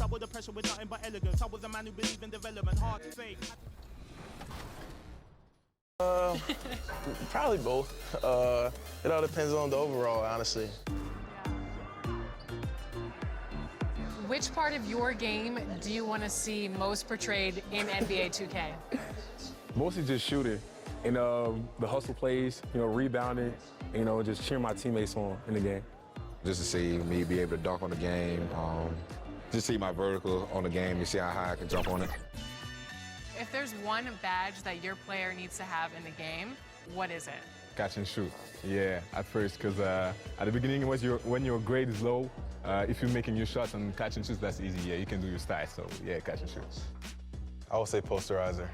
double the pressure with nothing but elegance. I was a man who believed in development, hard to fake. Probably both. It all depends on the overall, honestly. Which part of your game do you want to see most portrayed in NBA 2K? Mostly just shooting and the hustle plays, rebounding, just cheering my teammates on in the game. Just to see me be able to dunk on the game, just see my vertical on the game, you see how high I can jump on it. If there's one badge that your player needs to have in the game, what is it? Catch and shoot. Yeah, at first, because at the beginning, when your grade is low, if you're making your shots and catch and shoots, that's easy. Yeah, you can do your stats. So yeah, catch and shoot. I would say posterizer.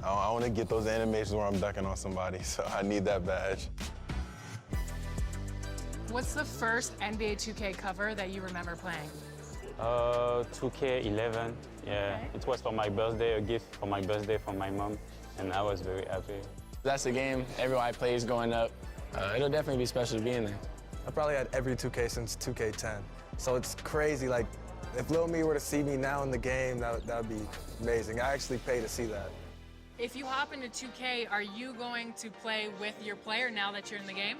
I want to get those animations where I'm dunking on somebody, so I need that badge. What's the first NBA 2K cover that you remember playing? 2K11. Yeah, Okay. It was for my birthday, a gift for my birthday from my mom, and I was very happy. That's the game everyone plays growing up. It'll definitely be special to be in there. I probably had every 2K since 2K10. So it's crazy, like, if Lil Me were to see me now in the game, that would be amazing. I actually pay to see that. If you hop into 2K, are you going to play with your player now that you're in the game?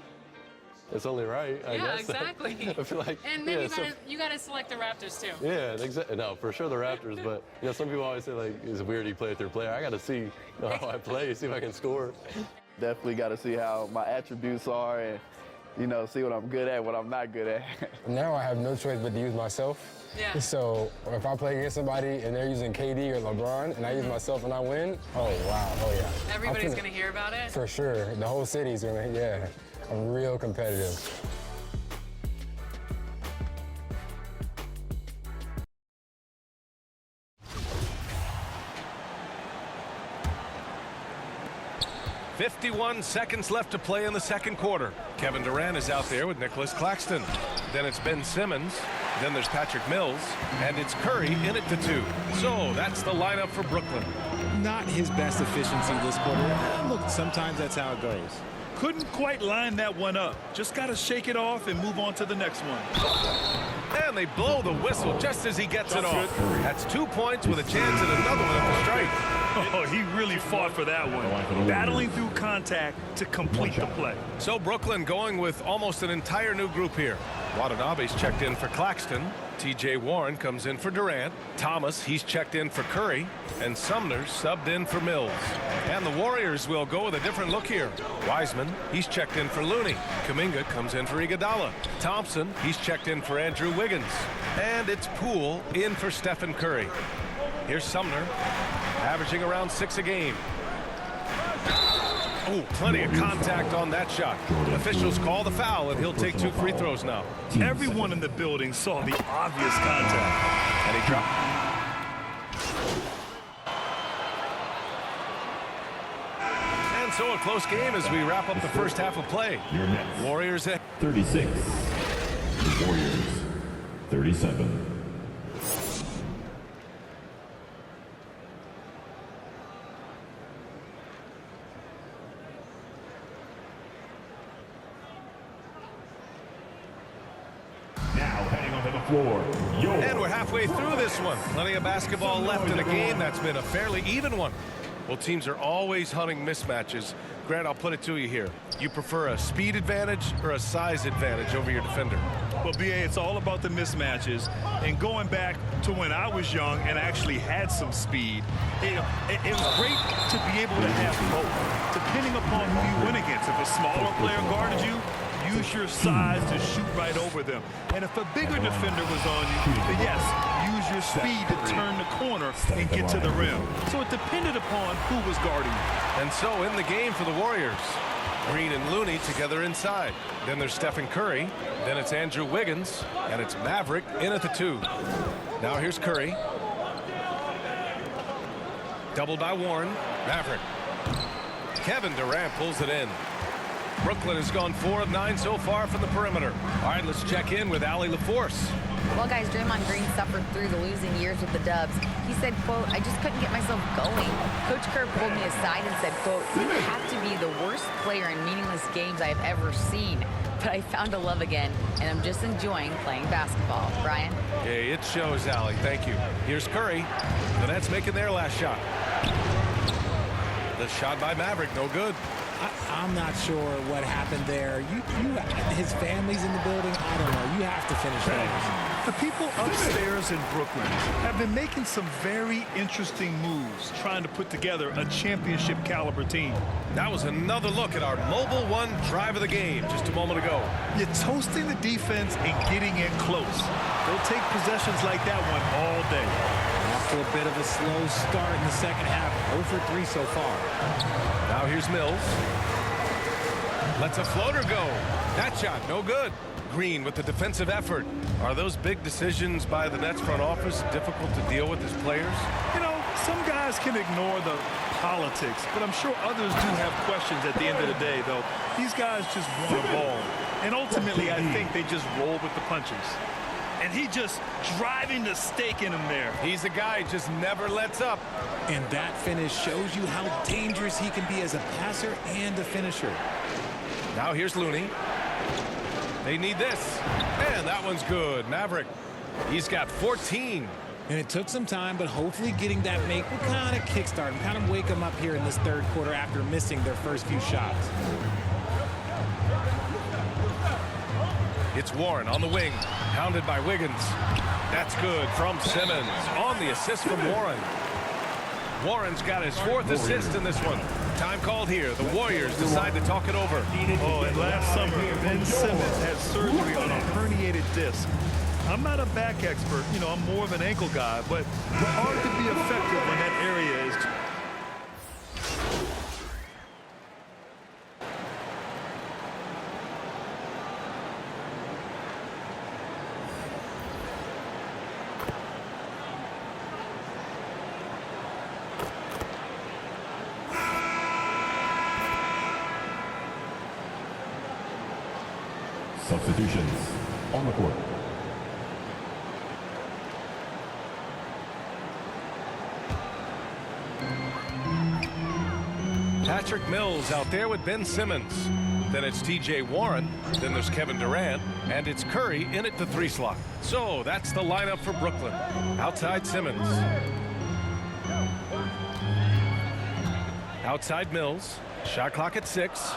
It's only right, I guess. Exactly. I feel like, And maybe you gotta select the Raptors too. Yeah, exactly. No, for sure the Raptors, but some people always say like, it's weird you play with your player. I gotta see how I play, see if I can score. Definitely got to see how my attributes are and, see what I'm good at, what I'm not good at. Now I have no choice but to use myself. Yeah. So if I play against somebody and they're using KD or LeBron and I use myself and I win, oh, wow, oh, yeah. Everybody's gonna hear about it? For sure. The whole city's gonna, yeah. I'm real competitive. .51 seconds left to play in the second quarter. Kevin Durant is out there with Nicholas Claxton. Then it's Ben Simmons. Then there's Patrick Mills. And it's Curry in it to 2. So that's the lineup for Brooklyn. Not his best efficiency this quarter. Look, sometimes that's how it goes. Couldn't quite line that one up. Just got to shake it off and move on to the next one. And they blow the whistle just as he gets it off. That's 2 points with a chance at another one at the strike. Oh, he really fought for that one. Battling through contact to complete the play. So Brooklyn going with almost an entire new group here. Watanabe's checked in for Claxton. T.J. Warren comes in for Durant. Thomas, he's checked in for Curry. And Sumner subbed in for Mills. And the Warriors will go with a different look here. Wiseman, he's checked in for Looney. Kuminga comes in for Iguodala. Thompson, he's checked in for Andrew Wiggins. And it's Poole in for Stephen Curry. Here's Sumner, averaging around 6 a game. Oh, plenty of contact on that shot. Officials call the foul, and he'll take 2 free throws now. Everyone in the building saw the obvious contact. And he dropped. And so a close game as we wrap up the first half of play. Warriors at 36. Warriors 37. And we're halfway through this one. Plenty of basketball left in a game that's been a fairly even one. Well, teams are always hunting mismatches. Grant, I'll put it to you here. You prefer a speed advantage or a size advantage over your defender? Well, B.A., it's all about the mismatches. And going back to when I was young and actually had some speed, it was great to be able to have both, depending upon who you went against. If a smaller player guarded you, use your size to shoot right over them. And if a bigger defender was on you, then yes, use your speed to turn the corner and get to the rim. So it depended upon who was guarding you. And so in the game for the Warriors, Green and Looney together inside. Then there's Stephen Curry. Then it's Andrew Wiggins. And it's Maverick in at the 2. Now here's Curry. Doubled by Warren. Maverick. Kevin Durant pulls it in. Brooklyn has gone 4 of 9 so far from the perimeter. All right, let's check in with Allie LaForce. Well, guys, Draymond Green suffered through the losing years with the Dubs. He said, quote, "I just couldn't get myself going." Coach Kerr pulled me aside and said, quote, "You have to be the worst player in meaningless games I have ever seen." but I found a love again, and I'm just enjoying playing basketball. Brian? Okay, it shows, Allie. Thank you. Here's Curry. The Nets making their last shot. The shot by Maverick, no good. I'm not sure what happened there. His family's in the building. I don't know. You have to finish those. The people upstairs in Brooklyn have been making some very interesting moves, trying to put together a championship caliber team. That was another look at our Mobile One drive of the game just a moment ago. You're toasting the defense and getting in close. They'll take possessions like that one all day. Off to a bit of a slow start in the second half. 0 for 3 so far. Now here's Mills. Lets a floater go. That shot, no good. Green with the defensive effort. Are those big decisions by the Nets front office difficult to deal with as players? You know, some guys can ignore the politics, but I'm sure others do have questions at the end of the day, though. These guys just want a ball. And ultimately, I think they just roll with the punches. And he just driving the stake in him there. He's a guy who just never lets up. And that finish shows you how dangerous he can be as a passer and a finisher. Now here's Looney. They need this. And that one's good. Maverick, he's got 14. And it took some time, but hopefully getting that make will kind of kickstart him, kind of wake him up here in this third quarter after missing their first few shots. It's Warren on the wing, pounded by Wiggins. That's good from Simmons on the assist from Warren. Warren's got his 4th assist in this one. Time called here. The Warriors decide to talk it over. Oh, and last summer, Ben Simmons had surgery on a herniated disc. I'm not a back expert. You know, I'm more of an ankle guy, but it's hard to be effective when that area is. Substitutions on the court. Patrick Mills out there with Ben Simmons. Then it's T.J. Warren. Then there's Kevin Durant. And it's Curry in at the 3 slot. So that's the lineup for Brooklyn. Outside Simmons. Outside Mills. Shot clock at 6.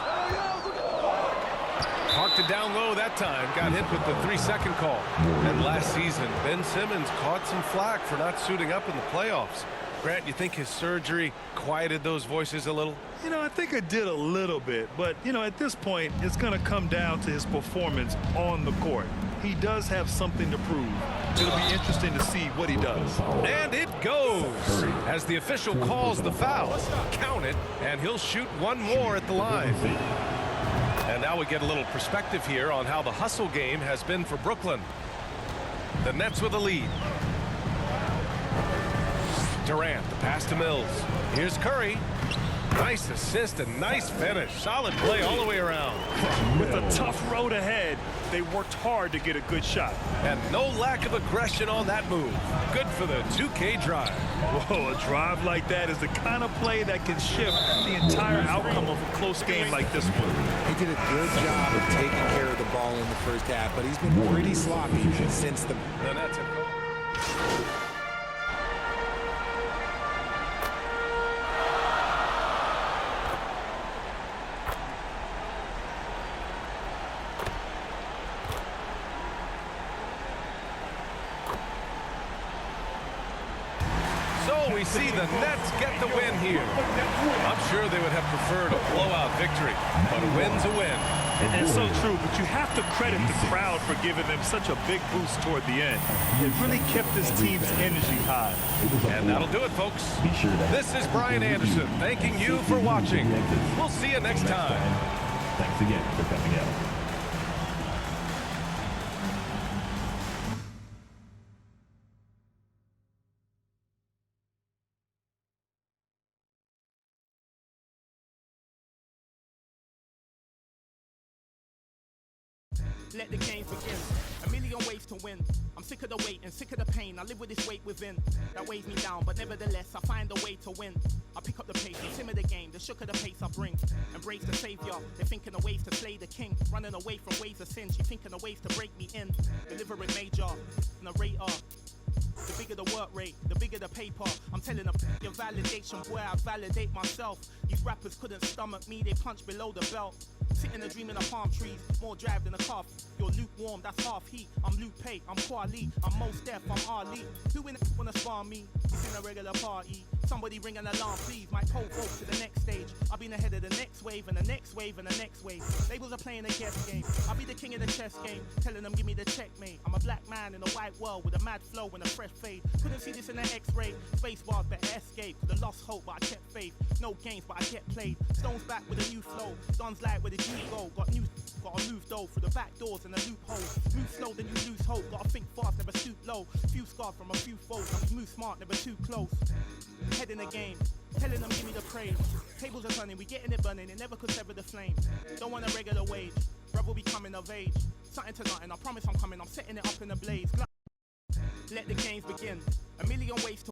Parked it down low that time. Got hit with the 3-second call. And last season, Ben Simmons caught some flack for not suiting up in the playoffs. Grant, you think his surgery quieted those voices a little? You know, I think it did a little bit. But, you know, at this point, it's going to come down to his performance on the court. He does have something to prove. It'll be interesting to see what he does. And it goes as the official calls the foul. Count it, and he'll shoot one more at the line. And now we get a little perspective here on how the hustle game has been for Brooklyn. The Nets with a lead. Durant, the pass to Mills. Here's Curry. Nice assist and nice finish. Solid play all the way around. With a tough road ahead, they worked hard to get a good shot. And no lack of aggression on that move. Good for the 2K drive. Whoa, a drive like that is the kind of play that can shift the entire outcome of a close game like this one. He did a good job of taking care of the ball in the first half, but he's been pretty sloppy since the Nets have we see the Nets get the win here. I'm sure they would have preferred a blowout victory, but a win's a win. It's so true, but you have to credit the crowd for giving them such a big boost toward the end. It really kept this team's energy high. And that'll do it, folks. This is Brian Anderson thanking you for watching. We'll see you next time. Thanks again for coming out. Let the games begin. A million ways to win. I'm sick of the wait and sick of the pain. I live with this weight within that weighs me down, but nevertheless I find a way to win. I pick up the pace and simmer the game. The shook of the pace I bring. Embrace the savior. They're thinking of ways to slay the king. Running away from ways of sin. She thinking of ways to break me in. Delivering major, narrator. The bigger the work rate, the bigger the paper. I'm telling them your validation, boy, I validate myself. These rappers couldn't stomach me, they punch below the belt. Sitting and dreaming of palm trees, more drive than a calf. You're lukewarm, that's half heat. I'm Lupe, I'm Kweli, I'm Mos Def, I'm Ali. Who in wanna spar me? This ain't a regular party. Somebody ring an alarm, please. My pole vote to the next stage. I'll be ahead of the next wave and the next wave and the next wave. Labels are playing a guess game. I'll be the king of the chess game, telling them give me the checkmate. I'm a black man in a white world with a mad flow and a fresh fade. Couldn't see this in an X-ray. Space bars better escape. Could've lost hope, but I kept faith. No games, but I get played. Stones back with a new flow. Guns light where the Jews go. Gotta move though through the back doors and the loopholes. Move slow, then you lose hope. Gotta think fast, never stoop low. Few scars from a few foes. I move smart, never too close. Head in the game, telling them give me the praise. Tables are turning, we getting it burning. It never could sever the flame. Don't want a regular wage. Brother be coming of age. Something to nothing. I promise I'm coming. I'm setting it up in a blaze. Let the games begin. A million ways to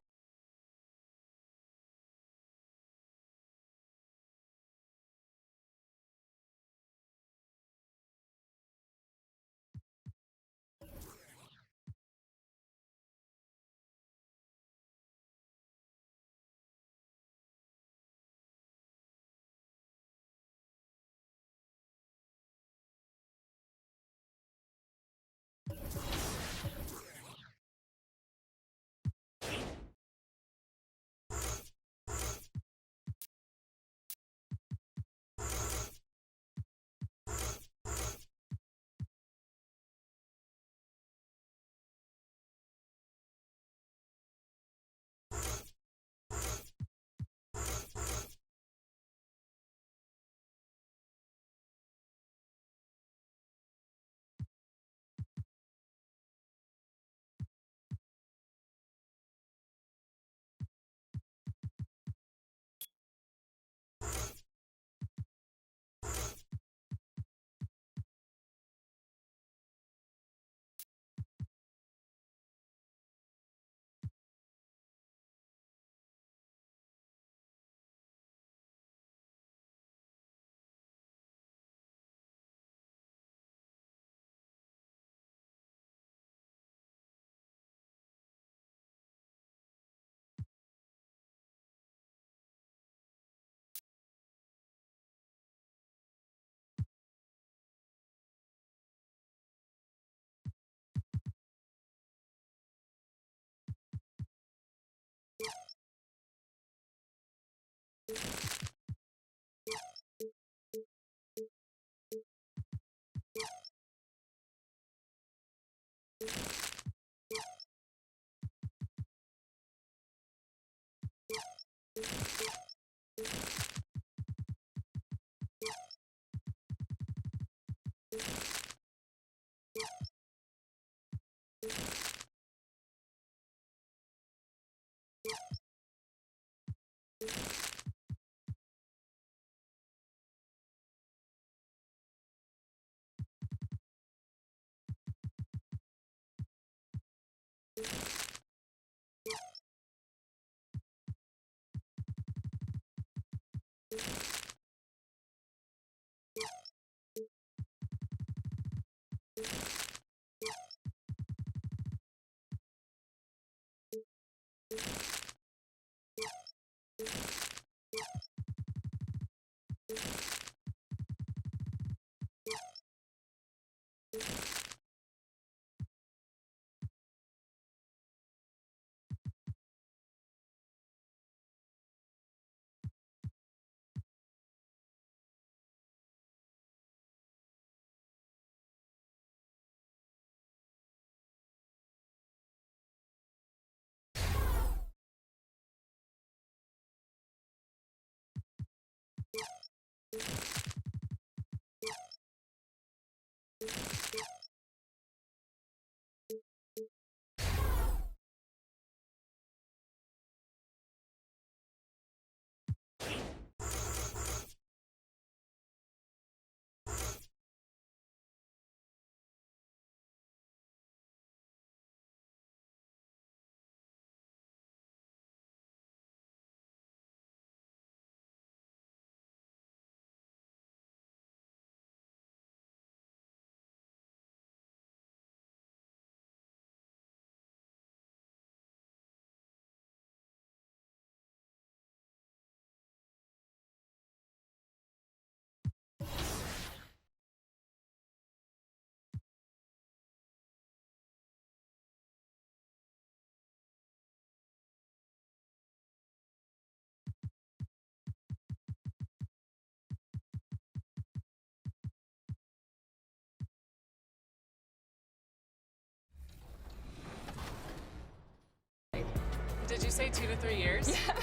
say 2 to 3 years? Yeah.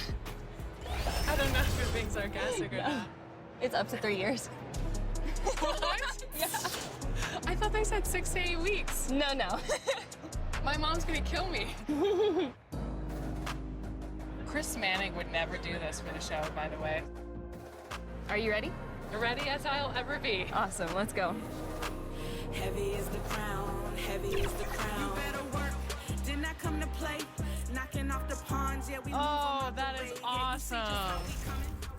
I don't know if you're being sarcastic or not. It's up to 3 years. What? Yeah. I thought they said 6 to 8 weeks. No. My mom's gonna kill me. Chris Manning would never do this for the show, by the way. Are you ready? Ready as I'll ever be. Awesome, let's go. Heavy is the crown, heavy is the crown. You better work. Didn't I come to play? Knocking off the pawns, yeah, we Oh, that is awesome.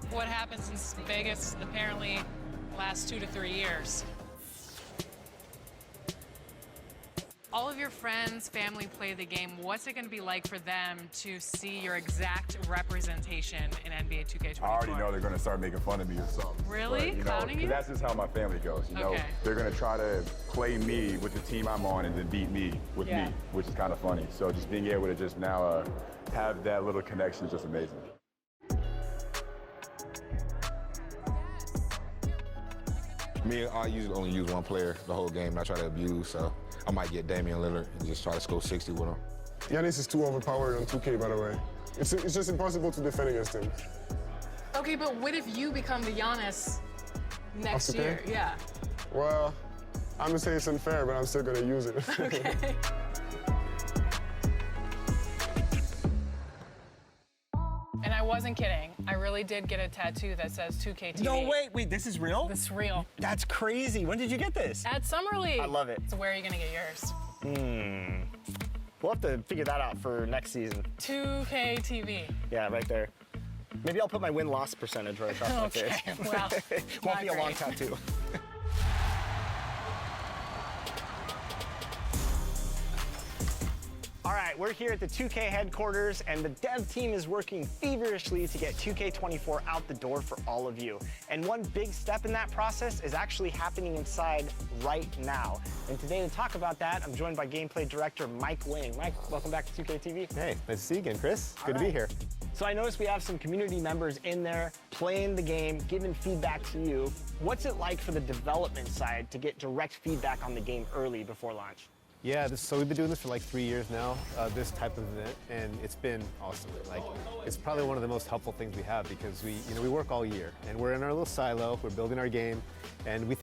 What happens in Vegas apparently lasts 2 to 3 years. All of your friends, family play the game. What's it going to be like for them to see your exact representation in NBA 2K24? I already know they're going to start making fun of me or something. Really? But, Clowning you? That's just how my family goes. You know, they're going to try to play me with the team I'm on and then beat me with me, which is kind of funny. So just being able to just now have that little connection is just amazing. Me, I usually only use one player the whole game. I try to abuse, so I might get Damian Lillard and just try to score 60 with him. Giannis is too overpowered on 2K, by the way. It's just impossible to defend against him. Okay, but what if you become the Giannis next year? Yeah. Well, I'm gonna say it's unfair, but I'm still gonna use it. Okay. And I wasn't kidding. I really did get a tattoo that says 2K TV. No, wait, this is real? This is real. That's crazy. When did you get this? At Summer League. I love it. So where are you gonna get yours? We'll have to figure that out for next season. 2K TV. Yeah, right there. Maybe I'll put my win-loss percentage right across my face. Okay, well, Won't be a long great. tattoo. All right, we're here at the 2K headquarters, and the dev team is working feverishly to get 2K24 out the door for all of you. And one big step in that process is actually happening inside right now. And today to talk about that, I'm joined by gameplay director Mike Wing. Mike, welcome back to 2K TV. Hey, nice to see you again, Chris. Good to be here. So I noticed we have some community members in there playing the game, giving feedback to you. What's it like for the development side to get direct feedback on the game early before launch? Yeah, so we've been doing this for like 3 years now, this type of event, and it's been awesome. Like, it's probably one of the most helpful things we have because we work all year, and we're in our little silo, we're building our game, and we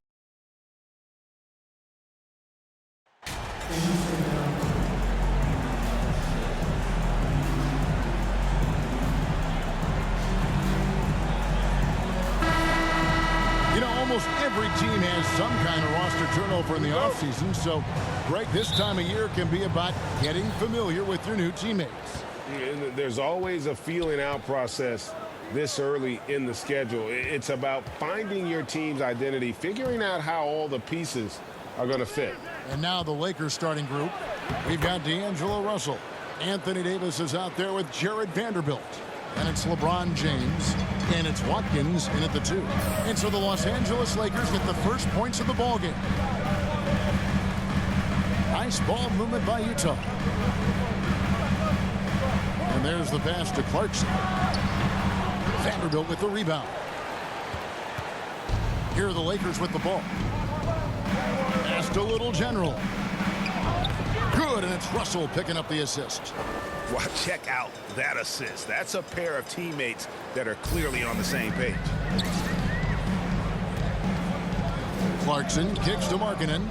Almost every team has some kind of roster turnover in the offseason, so Greg, this time of year can be about getting familiar with your new teammates. There's always a feeling out process this early in the schedule. It's about finding your team's identity, figuring out how all the pieces are going to fit. And now the Lakers starting group. We've got D'Angelo Russell. Anthony Davis is out there with Jared Vanderbilt. And it's LeBron James, and it's Watkins in at the 2. And so the Los Angeles Lakers get the first points of the ballgame. Nice ball movement by Utah. And there's the pass to Clarkson. Vanderbilt with the rebound. Here are the Lakers with the ball. Pass to Little General. Good, and it's Russell picking up the assist. Well, check out that assist. That's a pair of teammates that are clearly on the same page. Clarkson kicks to Markkanen.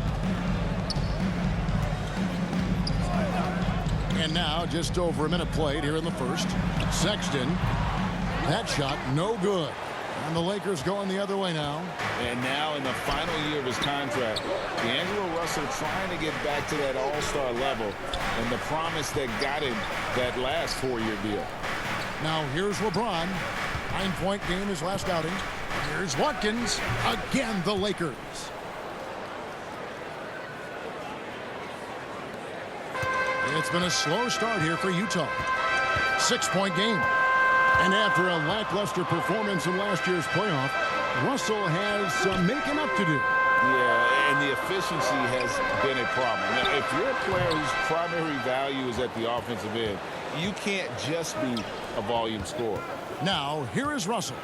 And now just over a minute played here in the first. Sexton, that shot no good. And the Lakers going the other way now. And now in the final year of his contract, D'Angelo Russell trying to get back to that all-star level and the promise that got him that last 4-year deal. Now here's LeBron. 9-point game his last outing. Here's Watkins. Again, the Lakers. It's been a slow start here for Utah. 6-point game. And after a lackluster performance in last year's playoff, Russell has some making up to do. Yeah, and the efficiency has been a problem. Now, if you're a player whose primary value is at the offensive end, you can't just be a volume scorer. Now, here is Russell.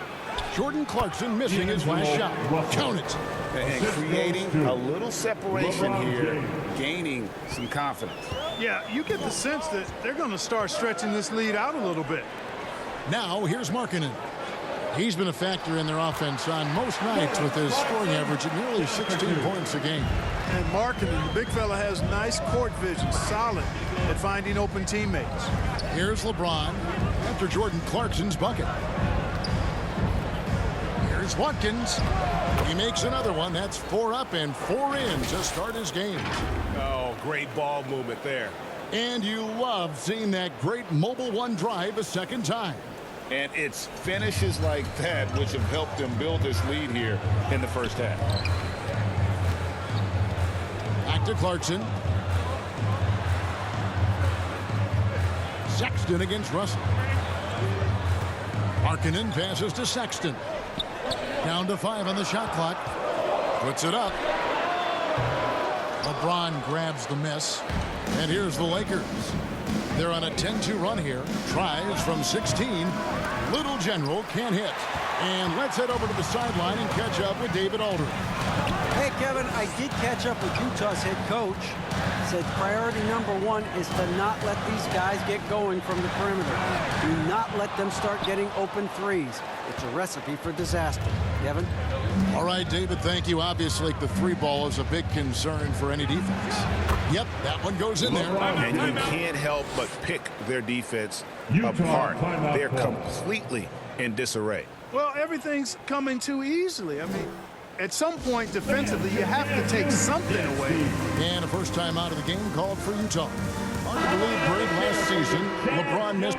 Jordan Clarkson missing his last shot. Count it. And creating a little separation here, gaining some confidence. Yeah, you get the sense that they're going to start stretching this lead out a little bit. Now here's Markkanen. He's been a factor in their offense on most nights with his scoring average at nearly 16 points a game. And Markkanen, the big fella, has nice court vision, solid at finding open teammates. Here's LeBron after Jordan Clarkson's bucket. Here's Watkins. He makes another one. That's 4 up and 4 in to start his game. Oh, great ball movement there. And you love seeing that great mobile one drive a second time. And it's finishes like that which have helped them build this lead here in the first half. Back to Clarkson. Sexton against Russell. Markkanen passes to Sexton. Down to 5 on the shot clock. Puts it up. LeBron grabs the miss. And here's the Lakers. They're on a 10-2 run here. Tries from 16. Little General can't hit. And let's head over to the sideline and catch up with David Aldridge. Hey, Kevin, I did catch up with Utah's head coach. Said priority number 1 is to not let these guys get going from the perimeter. Do not let them start getting open threes. It's a recipe for disaster. Kevin? All right, David, thank you. Obviously, the 3-ball is a big concern for any defense. Yep, that one goes in there. And you can't help but pick their defense apart. They're completely in disarray. Well, everything's coming too easily. I mean, at some point defensively, you have to take something away. And a first time out of the game called for Utah. Hard to believe Greg last season, LeBron missed.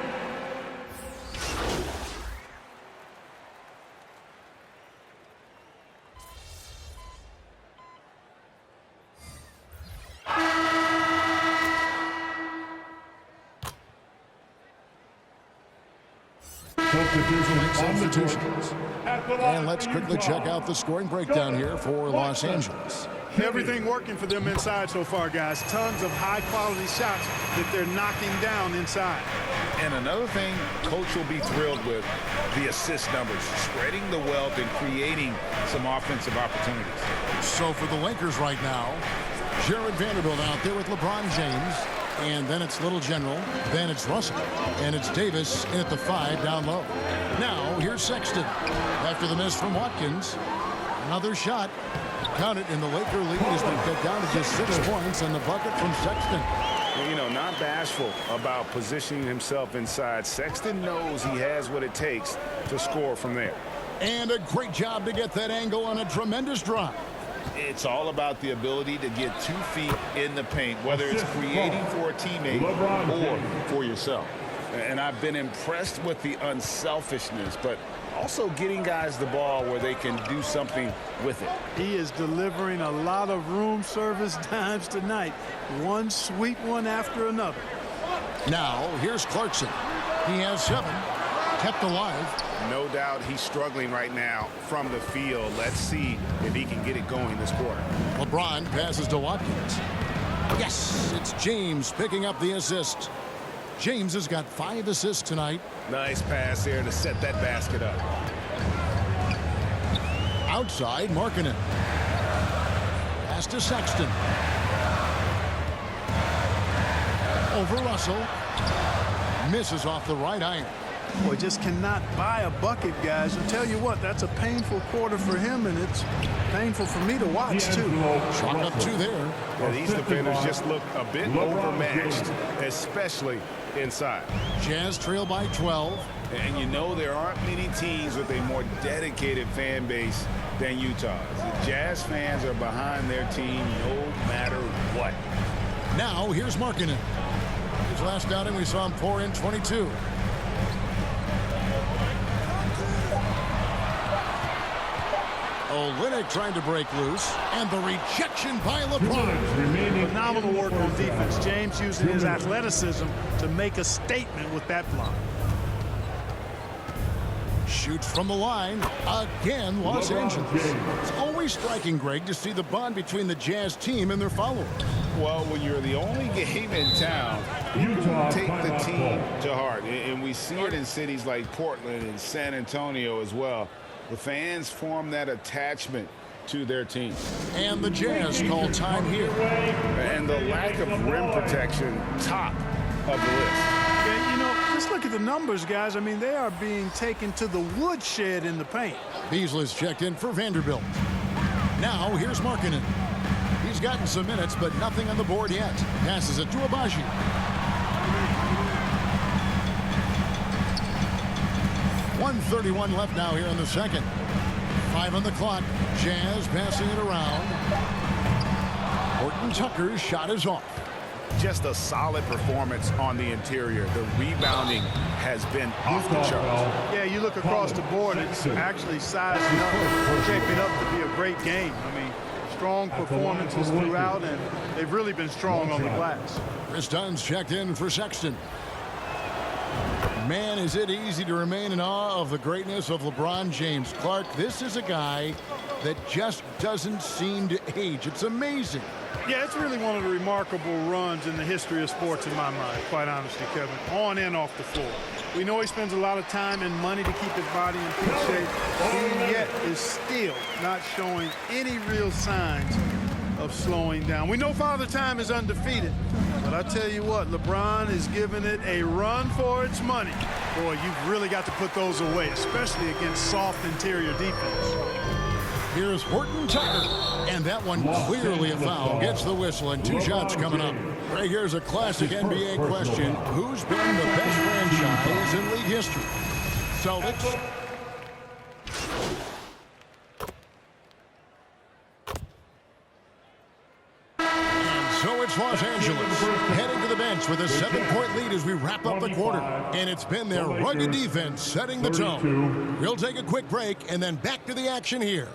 Substitutions. And let's quickly check out the scoring breakdown here for Los Angeles. Everything working for them inside so far, guys. Tons of high-quality shots that they're knocking down inside. And another thing Coach will be thrilled with, the assist numbers, spreading the wealth and creating some offensive opportunities. So for the Lakers right now, Jared Vanderbilt out there with LeBron James. And then it's Little General, then it's Russell, and it's Davis in at the 5 down low. Now, here's Sexton. After the miss from Watkins, another shot. Count it, and the Laker lead has been cut down to just 6 points, and the bucket from Sexton. You know, not bashful about positioning himself inside. Sexton knows he has what it takes to score from there. And a great job to get that angle on a tremendous drive. It's all about the ability to get 2 feet in the paint, whether it's creating for a teammate or for yourself. And I've been impressed with the unselfishness, but also getting guys the ball where they can do something with it. He is delivering a lot of room service dimes tonight. One sweet one after another. Now, here's Clarkson. He has 7, kept alive. No doubt he's struggling right now from the field. Let's see if he can get it going this quarter. LeBron passes to Watkins. Yes, it's James picking up the assist. James has got 5 assists tonight. Nice pass there to set that basket up. Outside, Markkanen. Pass to Sexton. Over Russell. Misses off the right iron. Boy, just cannot buy a bucket, guys. I'll tell you what, that's a painful quarter for him, and it's painful for me to watch, too. Shot up 2 there. Yeah, these defenders just look a bit overmatched, especially inside. Jazz trail by 12. And you know there aren't many teams with a more dedicated fan base than Utah. The Jazz fans are behind their team no matter what. Now, here's Markkanen. His last outing, we saw him pour in 22. Olynyk trying to break loose, and the rejection by LeBron. Phenomenal work on defense. James using his athleticism to make a statement with that block. Shoots from the line. Again, Los Angeles. It's always striking, Greg, to see the bond between the Jazz team and their followers. Well, when you're the only game in town, you take the team to heart. And we see it in cities like Portland and San Antonio as well. The fans form that attachment to their team. And the Jazz call time here. And the lack of rim protection, top of the list. Yeah, you know, just look at the numbers, guys. I mean, they are being taken to the woodshed in the paint. Beasley's checked in for Vanderbilt. Now, here's Markkanen. He's gotten some minutes, but nothing on the board yet. Passes it to Agbaji. .131 left now here in the second. 5 on the clock. Jazz passing it around. Horton Tucker's shot is off. Just a solid performance on the interior. The rebounding has been off the charts. Yeah, you look across the board, it's actually sizing up, shaping up to be a great game. I mean, strong performances throughout, and they've really been strong on the glass. Chris Dunn's checked in for Sexton. Man, is it easy to remain in awe of the greatness of LeBron James. Clark, this is a guy that just doesn't seem to age. It's amazing. Yeah, it's really one of the remarkable runs in the history of sports in my mind, quite honestly, Kevin, on and off the floor. We know he spends a lot of time and money to keep his body in peak shape. He yet is still not showing any real signs of slowing down. We know Father Time is undefeated, but I tell you what, LeBron is giving it a run for its money. Boy, you've really got to put those away, especially against soft interior defense. Here's Horton Tucker, and that one clearly a foul. Gets the whistle, and 2 shots coming up. Right, here's a classic NBA question. Who's been the best franchise in league history? Celtics? So it's Los Angeles heading to the bench with a 7-point lead as we wrap up the quarter. And it's been their rugged defense setting the tone. We'll take a quick break and then back to the action here.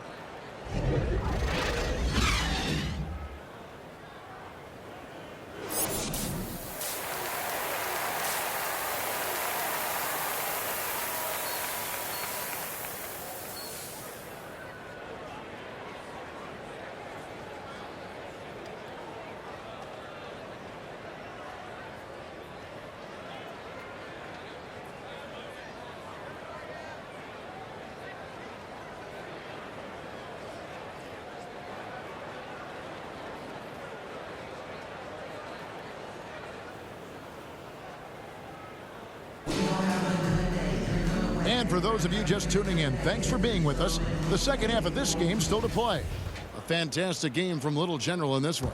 And for those of you just tuning in, thanks for being with us. The second half of this game still to play. A fantastic game from Little General in this one.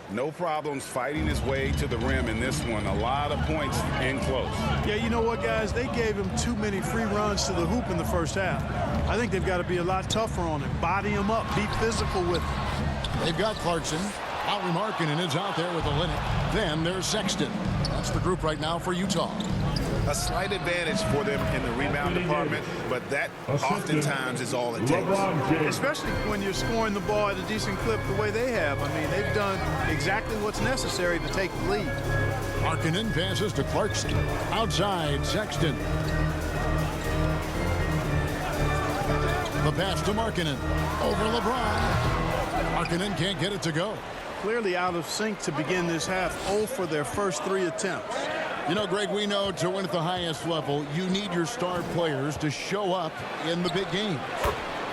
No problems fighting his way to the rim in this one. A lot of points in close. Yeah, you know what, guys? They gave him too many free runs to the hoop in the first half. I think they've got to be a lot tougher on him. Body him up. Be physical with him. They've got Clarkson. Lauri Markkanen is out there with Olynyk. Then there's Sexton. That's the group right now for Utah. A slight advantage for them in the rebound department, but that oftentimes is all it takes. Especially when you're scoring the ball at a decent clip the way they have. I mean, they've done exactly what's necessary to take the lead. Markkanen passes to Clarkson. Outside, Sexton. The pass to Markkanen. Over LeBron. Markkanen can't get it to go. Clearly out of sync to begin this half. 0 for their first 3 attempts. You know, Greg, we know to win at the highest level, you need your star players to show up in the big games.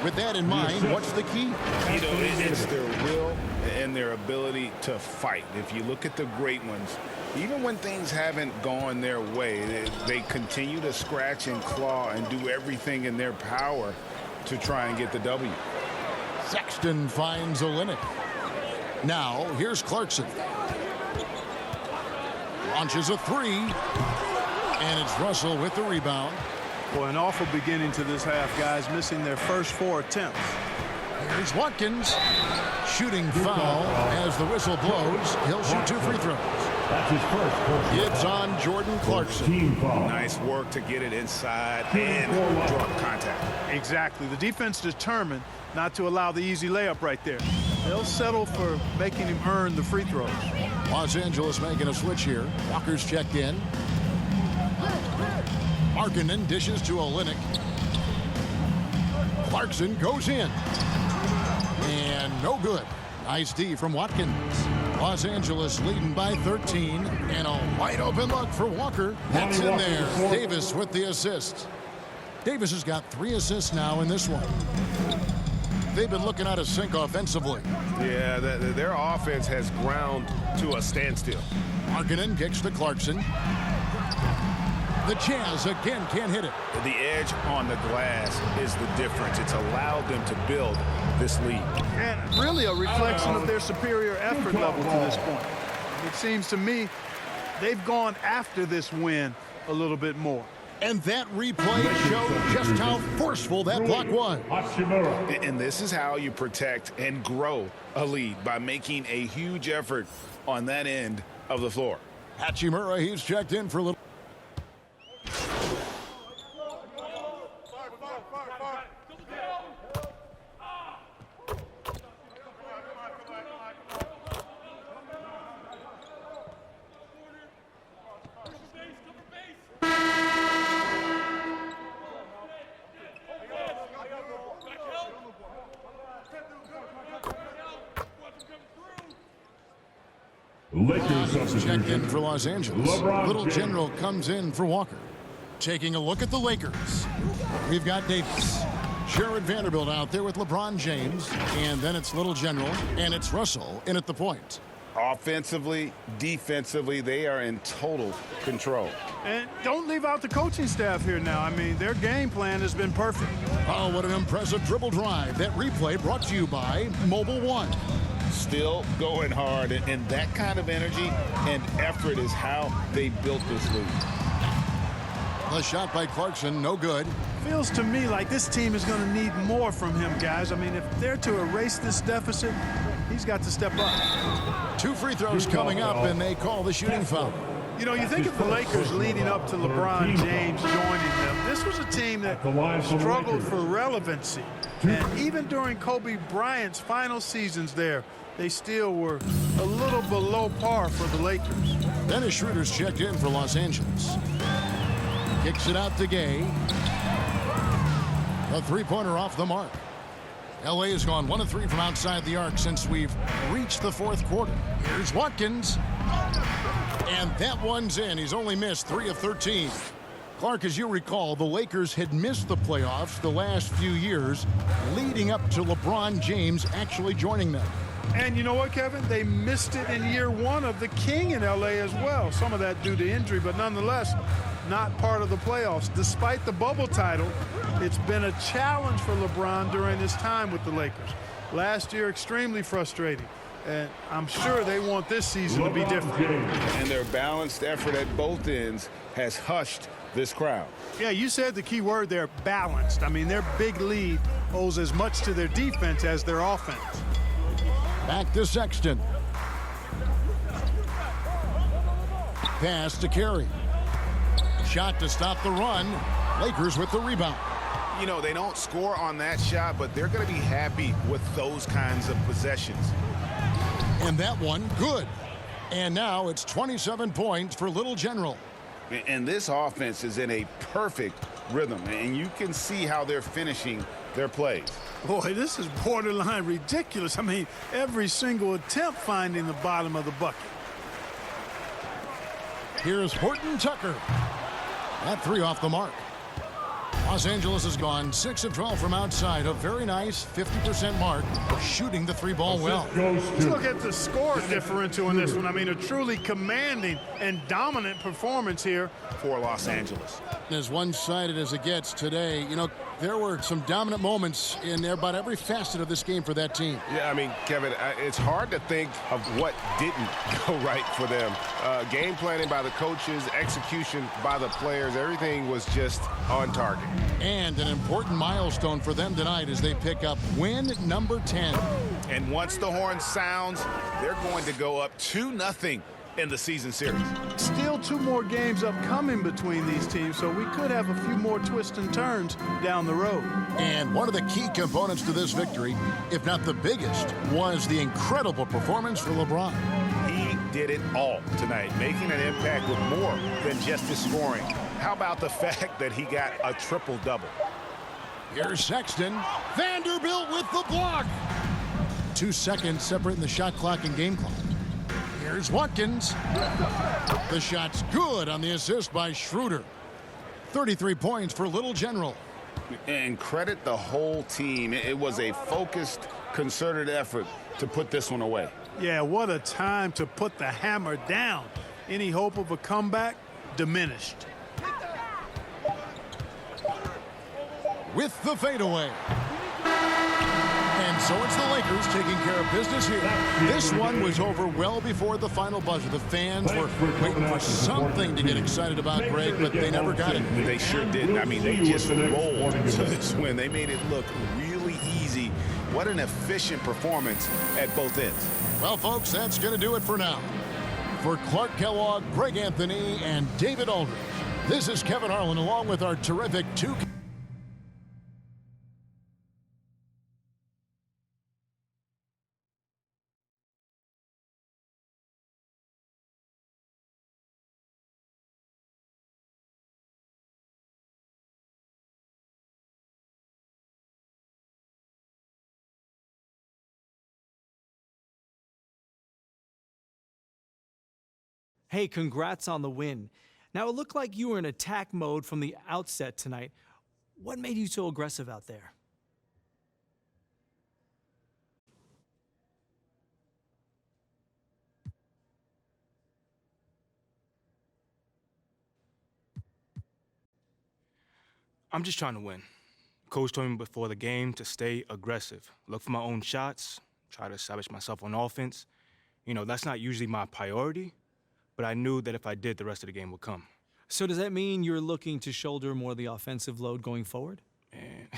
With that in mind, what's the key? You know, it's their will and their ability to fight. If you look at the great ones, even when things haven't gone their way, they continue to scratch and claw and do everything in their power to try and get the W. Sexton finds Olynyk. Now, here's Clarkson. Launches a 3. And it's Russell with the rebound. Boy, an awful beginning to this half, guys, missing their first 4 attempts. Here's Watkins. Shooting foul as the whistle blows. He'll shoot 2 free throws. That's his first. It's on Jordan Clarkson. Nice work to get it inside and draw the contact. Exactly. The defense determined not to allow the easy layup right there. They'll settle for making him earn the free throws. Los Angeles making a switch here. Walker's checked in. Markkanen dishes to Olynyk. Clarkson goes in. And no good. Nice D from Watkins. Los Angeles leading by 13. And a wide open look for Walker. That's in there. Davis with the assist. Davis has got 3 assists now in this one. They've been looking out of sync offensively. Yeah, their offense has ground to a standstill. Markkanen kicks to Clarkson. The Jazz again can't hit it. The edge on the glass is the difference. It's allowed them to build this lead. And really a reflection of their superior effort level to this point. It seems to me they've gone after this win a little bit more. And that replay showed just how forceful that block was. And this is how you protect and grow a lead, by making a huge effort on that end of the floor. Hachimura, he's checked in for a little. Lakers checked in for Los Angeles. LeBron Little James. General comes in for Walker. Taking a look at the Lakers. We've got Davis. Jared Vanderbilt out there with LeBron James. And then it's Little General. And it's Russell in at the point. Offensively, defensively, they are in total control. And don't leave out the coaching staff here now. I mean, their game plan has been perfect. Oh, what an impressive dribble drive. That replay brought to you by Mobile One. Still going hard, and that kind of energy and effort is how they built this lead. The shot by Clarkson, no good. Feels to me like this team is going to need more from him, guys. I mean, if they're to erase this deficit, he's got to step up. 2 free throws coming up, and they call the shooting foul. You know, you think of the Lakers leading up to LeBron James joining them. This was a team that struggled for relevancy. And even during Kobe Bryant's final seasons there, they still were a little below par for the Lakers. Dennis Schroeder's checked in for Los Angeles. Kicks it out to Gay. A three-pointer off the mark. LA has gone 1 of 3 from outside the arc since we've reached the fourth quarter. Here's Watkins. And that one's in. He's only missed 3 of 13. Clark, as you recall, the Lakers had missed the playoffs the last few years, leading up to LeBron James actually joining them. And you know what, Kevin? They missed it in year 1 of the King in LA as well. Some of that due to injury, but nonetheless, not part of the playoffs. Despite the bubble title, it's been a challenge for LeBron during his time with the Lakers. Last year, extremely frustrating. And I'm sure they want this season to be different. And their balanced effort at both ends has hushed this crowd. Yeah, you said the key word there, balanced. I mean, their big lead owes as much to their defense as their offense. Back to Sexton. Pass to Carey. Shot to stop the run. Lakers with the rebound. You know, they don't score on that shot, but they're going to be happy with those kinds of possessions. And that one, good. And now it's 27 points for Little General. And this offense is in a perfect rhythm, and you can see how they're finishing their plays. Boy, this is borderline ridiculous. I mean, every single attempt finding the bottom of the bucket. Here's Horton Tucker. That 3 off the mark. Los Angeles has gone 6 of 12 from outside. A very nice 50% mark, shooting the 3-ball well. Let's look at the score differential in this one. I mean, a truly commanding and dominant performance here for Los Angeles. As one-sided as it gets today, you know, there were some dominant moments in about every facet of this game for that team. Yeah, I mean, Kevin, it's hard to think of what didn't go right for them. Game planning by the coaches, execution by the players, everything was just on target. And an important milestone for them tonight as they pick up win number 10. And once the horn sounds, they're going to go up 2-0 in the season series. Still 2 more games upcoming between these teams, so we could have a few more twists and turns down the road. And one of the key components to this victory, if not the biggest, was the incredible performance for LeBron. He did it all tonight, making an impact with more than just his scoring. How about the fact that he got a triple-double? Here's Sexton. Vanderbilt with the block. 2 seconds separating the shot clock and game clock. Here's Watkins. The shot's good on the assist by Schroeder. 33 points for Little General. And credit the whole team. It was a focused, concerted effort to put this one away. Yeah, what a time to put the hammer down. Any hope of a comeback diminished. With the fadeaway. And so it's the Lakers taking care of business here. This one was over well before the final buzzer. The fans were waiting for something to get excited about, Greg, but they never got it. They sure didn't. I mean, they just rolled to this win. They made it look really easy. What an efficient performance at both ends. Well, folks, that's going to do it for now. For Clark Kellogg, Greg Anthony, and David Aldridge, this is Kevin Harlan along with our terrific 2K. Hey, congrats on the win. Now, it looked like you were in attack mode from the outset tonight. What made you so aggressive out there? I'm just trying to win. Coach told me before the game to stay aggressive, look for my own shots, try to establish myself on offense. You know, that's not usually my priority, but I knew that if I did, the rest of the game would come. So does that mean you're looking to shoulder more of the offensive load going forward? And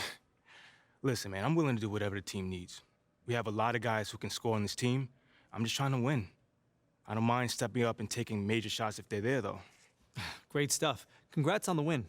listen, man, I'm willing to do whatever the team needs. We have a lot of guys who can score on this team. I'm just trying to win. I don't mind stepping up and taking major shots if they're there, though. Great stuff. Congrats on the win.